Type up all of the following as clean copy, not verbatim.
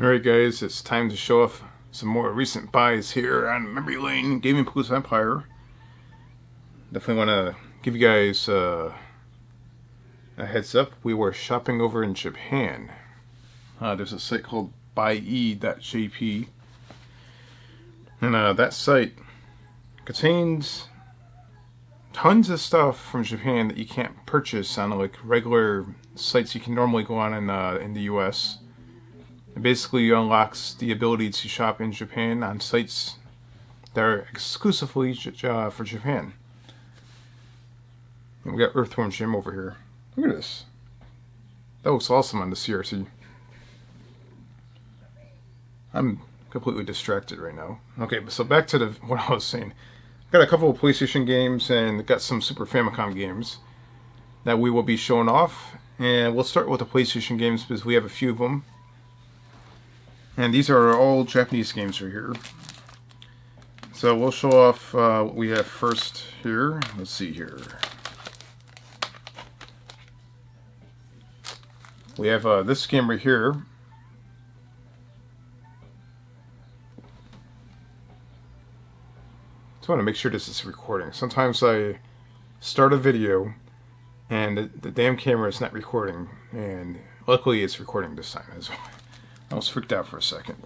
Alright guys, it's time to show off some more recent buys here on Memory Lane Gaming Plus Empire. Definitely want to give you guys a heads up. We were shopping over in Japan. There's a site called buye.jp, and that site contains tons of stuff from Japan that you can't purchase on like regular sites you can normally go on in the US. It basically unlocks the ability to shop in Japan on sites that are exclusively for Japan. And we got Earthworm Jim over here. Look at this. That looks awesome on the CRT. I'm completely distracted right now. Okay, so back to what I was saying. Got a couple of PlayStation games and got some Super Famicom games that we will be showing off. And we'll start with the PlayStation games because we have a few of them. And these are all Japanese games right here. So we'll show off what we have first here. Let's see here. We have this game right here. Just want to make sure this is recording. Sometimes I start a video and the damn camera is not recording, and luckily it's recording this time as well. I was freaked out for a second.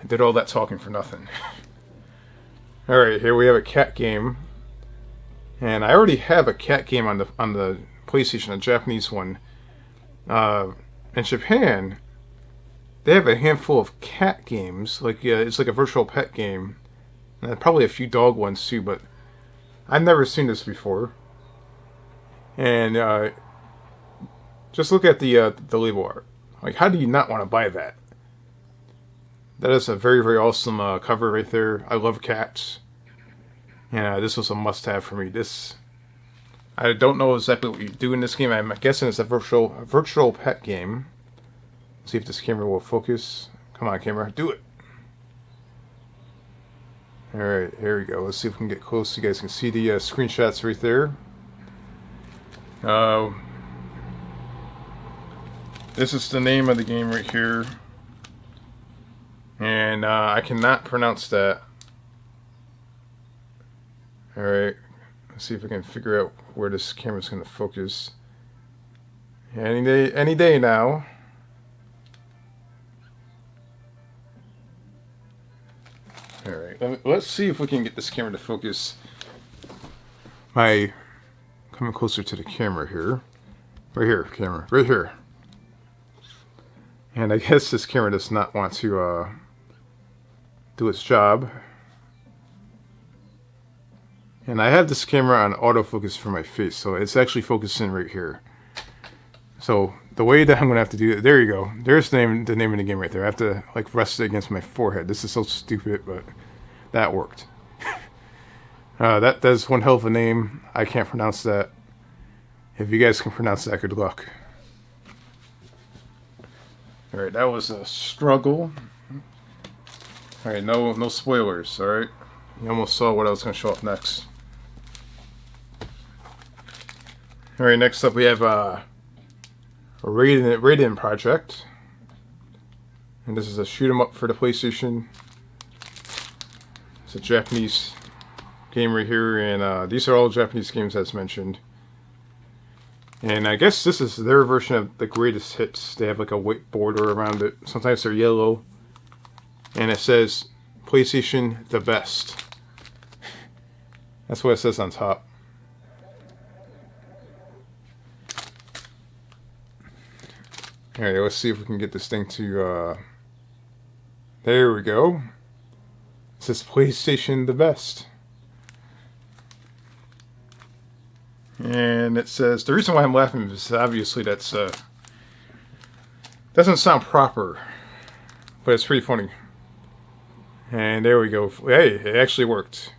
I did all that talking for nothing. Alright, here we have a cat game. And I already have a cat game on the PlayStation, a Japanese one. In Japan, they have a handful of cat games. Like it's like a virtual pet game. And probably a few dog ones too, but I've never seen this before. And just look at the label art. Like, how do you not want to buy that? That is a very, very awesome cover right there. I love cats. And this was a must-have for me. I don't know exactly what you do in this game. I'm guessing it's a virtual pet game. Let's see if this camera will focus. Come on, camera. Do it. Alright, here we go. Let's see if we can get close so you guys can see the screenshots right there. This is the name of the game right here. And I cannot pronounce that. Alright, let's see if I can figure out where this camera's going to focus. Any day now. Alright, let's see if we can get this camera to focus by coming closer to the camera here. Right here, camera. Right here. And I guess this camera does not want to do its job. And I have this camera on autofocus for my face, so it's actually focusing right here. So the way that I'm going to have to do it, there you go. There's the name of the game right there. I have to like rest it against my forehead. This is so stupid, but that worked. That's one hell of a name. I can't pronounce that. If you guys can pronounce that, good luck. Alright, that was a struggle. Alright, no spoilers, alright? You almost saw what I was going to show up next. Alright, next up we have a Raiden project. And this is a shoot 'em up for the PlayStation. It's a Japanese game right here, and these are all Japanese games as mentioned. And I guess this is their version of the greatest hits. They have like a white border around it. Sometimes they're yellow. And it says, PlayStation the best. That's what it says on top. Alright, let's see if we can get this thing to, there we go. It says PlayStation the best. And it says, the reason why I'm laughing is obviously that's, doesn't sound proper, but it's pretty funny. And there we go. Hey, it actually worked.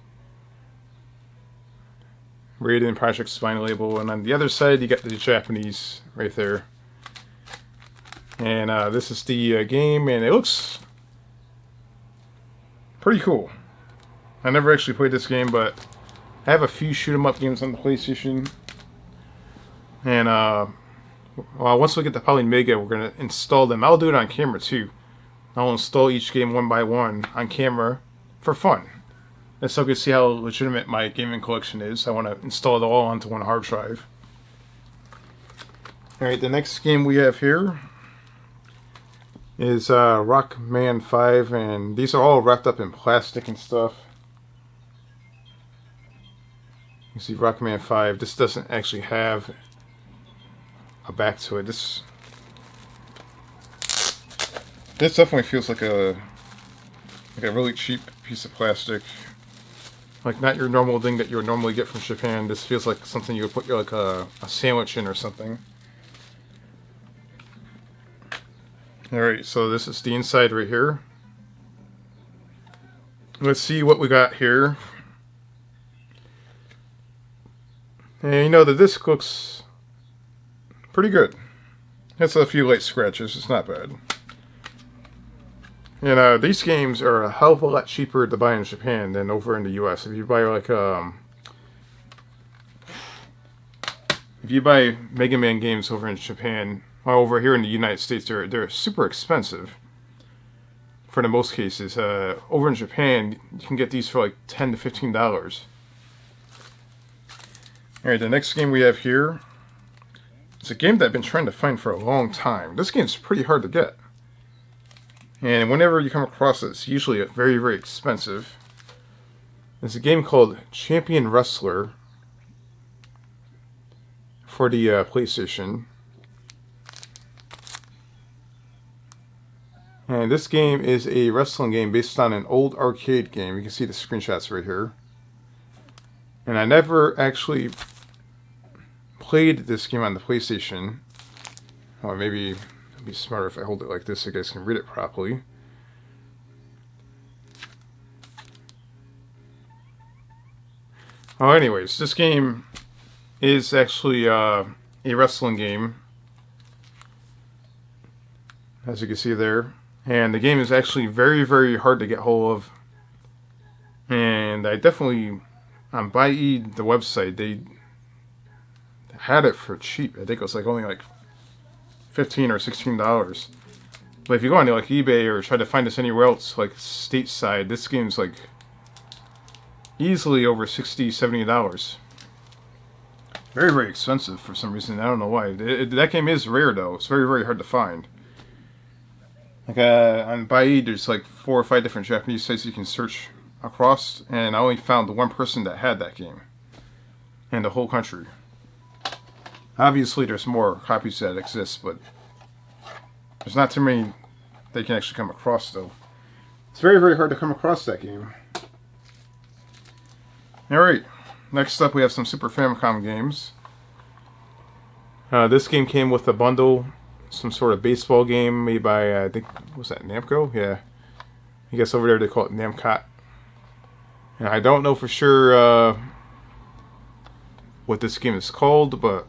Raiden Project Spine label, and on the other side you got the Japanese right there. And this is the game, and it looks pretty cool. I never actually played this game, but I have a few shoot 'em up games on the PlayStation. And well, once we get the Poly Mega, we're gonna install them. I'll do it on camera too. I'll install each game one by one on camera for fun. And so you can see how legitimate my gaming collection is. I want to install it all onto one hard drive. Alright, the next game we have here is Rockman 5, and these are all wrapped up in plastic and stuff. You see Rockman 5, this doesn't actually have a back to it. This definitely feels like a really cheap piece of plastic. Like not your normal thing that you would normally get from Japan. This feels like something you would put like a sandwich in or something. Alright, so this is the inside right here. Let's see what we got here. And you know, the disc looks pretty good. It's a few light scratches, it's not bad. And these games are a hell of a lot cheaper to buy in Japan than over in the US. If you buy like if you buy Mega Man games over in Japan, or over here in the United States, they're super expensive. For the most cases, over in Japan, you can get these for like $10 to $15. Alright, the next game we have here is a game that I've been trying to find for a long time. This game's pretty hard to get. And whenever you come across it, it's usually very, very expensive. It's a game called Champion Wrestler for the PlayStation. And this game is a wrestling game based on an old arcade game. You can see the screenshots right here. And I never actually played this game on the PlayStation. Or maybe it'd be smarter if I hold it like this so you guys can read it properly. Oh, anyways, this game is actually a wrestling game, as you can see there. And the game is actually very, very hard to get hold of. And I definitely, on Buy-E, the website, they had it for cheap. I think it was like only like $15 or $16. But if you go on like eBay or try to find this anywhere else, like stateside, this game's like easily over $60, $70. Very, very expensive for some reason. I don't know why. That game is rare though. It's very, very hard to find. Like on Buy-E, there's like 4 or 5 different Japanese sites you can search across, and I only found the one person that had that game in the whole country. Obviously, there's more copies that exist, but there's not too many they can actually come across, though. It's very, very hard to come across that game. Alright, next up we have some Super Famicom games. This game came with a bundle, some sort of baseball game made by, I think, was that Namco? Yeah. I guess over there they call it Namcot. And I don't know for sure what this game is called, but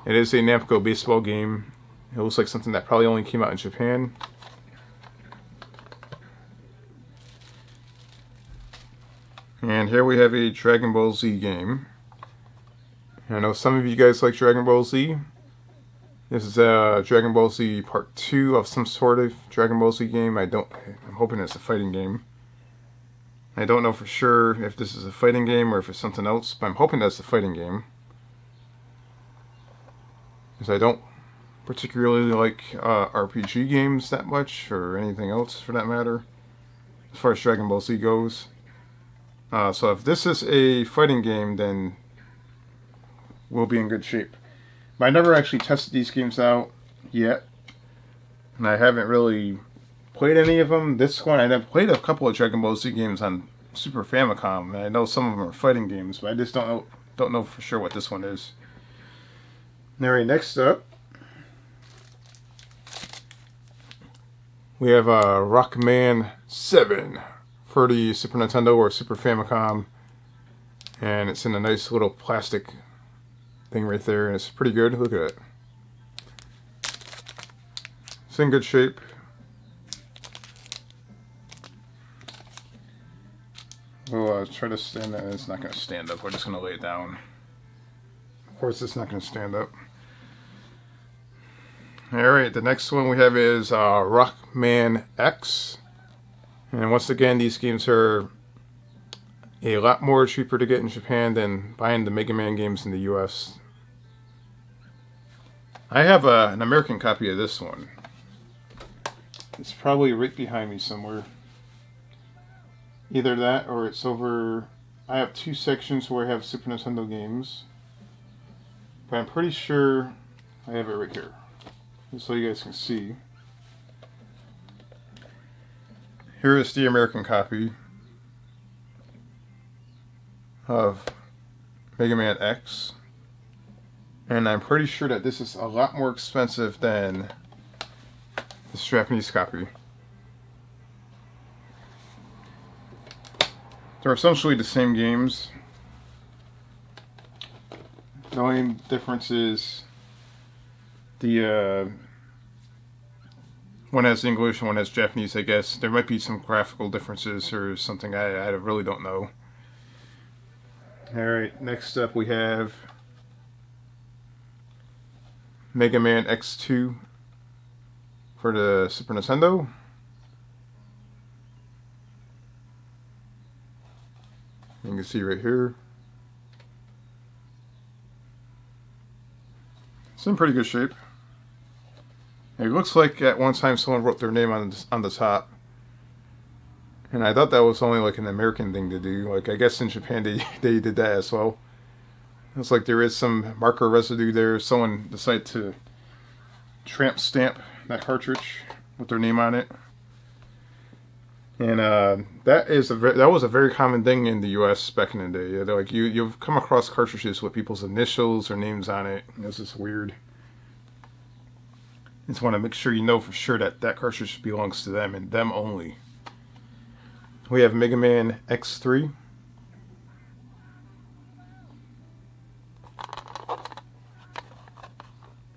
it is a Namco baseball game. It looks like something that probably only came out in Japan. And here we have a Dragon Ball Z game. I know some of you guys like Dragon Ball Z. This is Dragon Ball Z Part 2 of some sort of Dragon Ball Z game. I'm hoping it's a fighting game. I don't know for sure if this is a fighting game or if it's something else, but I'm hoping that's a fighting game. Because I don't particularly like RPG games that much, or anything else for that matter, as far as Dragon Ball Z goes. So if this is a fighting game, then we'll be in good shape. But I never actually tested these games out yet, and I haven't really played any of them. This one, I've played a couple of Dragon Ball Z games on Super Famicom, and I know some of them are fighting games, but I just don't know for sure what this one is. Alright, next up, we have Rockman 7 for the Super Nintendo or Super Famicom, and it's in a nice little plastic thing right there, and it's pretty good. Look at it. It's in good shape. We'll try to stand that. It's not going to stand up. We're just going to lay it down. Of course, it's not going to stand up. Alright, the next one we have is Rockman X. And once again, these games are a lot more cheaper to get in Japan than buying the Mega Man games in the US. I have an American copy of this one. It's probably right behind me somewhere. Either that or it's over... I have two sections where I have Super Nintendo games. But I'm pretty sure I have it right here. Just so you guys can see. Here is the American copy of Mega Man X. And I'm pretty sure that this is a lot more expensive than this Japanese copy. They're essentially the same games. The only difference is the one has English and one has Japanese, I guess. There might be some graphical differences or something. I really don't know. Alright, next up we have Mega Man X2 for the Super Nintendo. You can see right here. It's in pretty good shape. It looks like at one time someone wrote their name on the top. And I thought that was only like an American thing to do. Like I guess in Japan they did that as well. Looks like there is some marker residue there. Someone decided to tramp stamp that cartridge with their name on it. And that was a very common thing in the U.S. back in the day. Like you've come across cartridges with people's initials or names on it. This is weird. Just want to make sure you know for sure that that cartridge belongs to them and them only. We have Mega Man X3.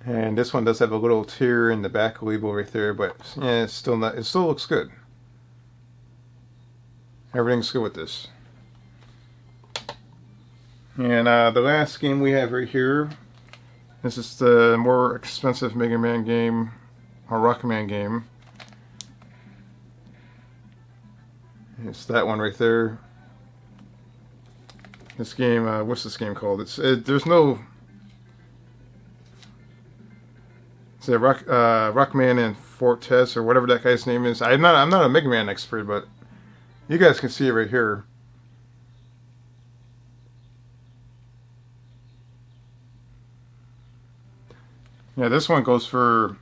And this one does have a little tear in the back label right there, but yeah, it's still not. It still looks good. Everything's good with this. And the last game we have right here. This is the more expensive Mega Man game, or Rockman game. It's that one right there. This game, what's this game called? There's no. It's a Rockman and Fortes or whatever that guy's name is. I'm not a Mega Man expert, but you guys can see it right here. Yeah, this one goes for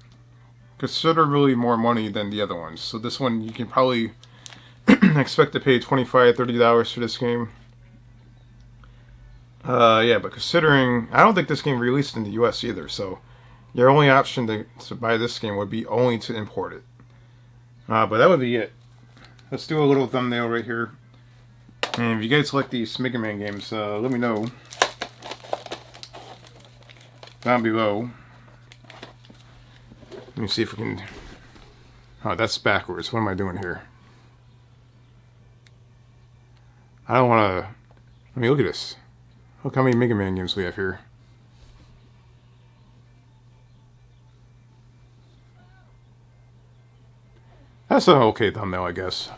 considerably more money than the other ones. So this one you can probably expect to pay $25, $30 for this game. Yeah, but considering I don't think this game released in the US either, so your only option to buy this game would be only to import it. But that would be it. Let's do a little thumbnail right here. And if you guys like these Mega Man games, let me know down below. Let me see if we can... Oh, that's backwards. What am I doing here? I don't want to... I mean, look at this. Look how many Mega Man games we have here. That's an okay thumbnail, I guess.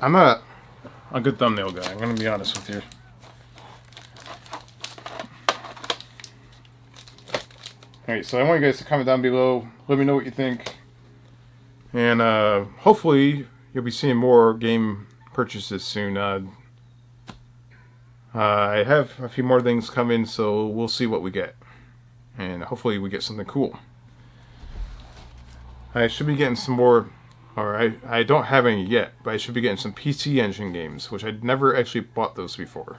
I'm not a good thumbnail guy. I'm going to be honest with you. Alright, so I want you guys to comment down below. Let me know what you think. And hopefully you'll be seeing more game purchases soon. I have a few more things coming, so we'll see what we get. And hopefully we get something cool. I should be getting some more... Or I don't have any yet, but I should be getting some PC Engine games, which I'd never actually bought those before.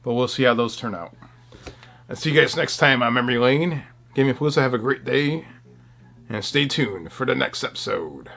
But we'll see how those turn out. I'll see you guys next time on Memory Lane. Gaming Palooza, have a great day, and stay tuned for the next episode.